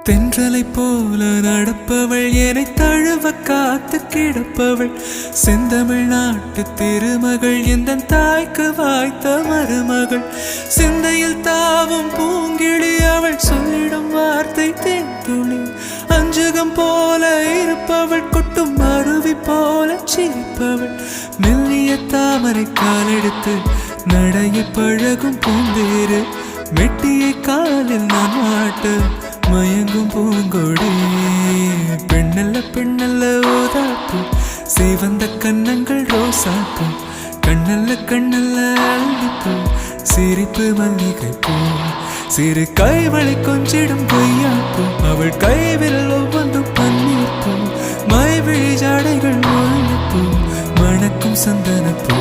தென்றலை போல நடப்பவள் என்னை தழுவ காத்து கிடப்பவள் செந்தமிழ்நாட்டு திருமகள் எந்த தாய்க்கு வாய்த்த மருமகள் சிந்தையில் தாவும் பூங்கிழி அவள் சொல்லிடும் வார்த்தை தேன்துளி அஞ்சுகம் போல இருப்பவள் கொட்டும் அருவி போல சிரிப்பவள் மெல்லிய தாமரை காலெடுத்து நடைய பழகும் பூந்தேறு மெட்டியை காலில் நான் மாட்டு மயங்கும் பூங்கொடி பெண்ணல்ல பெண்ணல்ல ஓதாப்பு சிவந்த கண்ணங்கள் ரோசாப்பு கண்ணல்ல கண்ணல்ல அள்ளிப்பூ சிரிப்பு மல்லிகை பூ சிறு கைவளை கொஞ்சிடும் பொய்யாப்பு அவள் கைவிரல் ஒவ்வொன்றும் பன்னீர் பூ மைவிழி ஜாடைகள் முள்ளிப்பூ மணக்கும் சந்தன பூ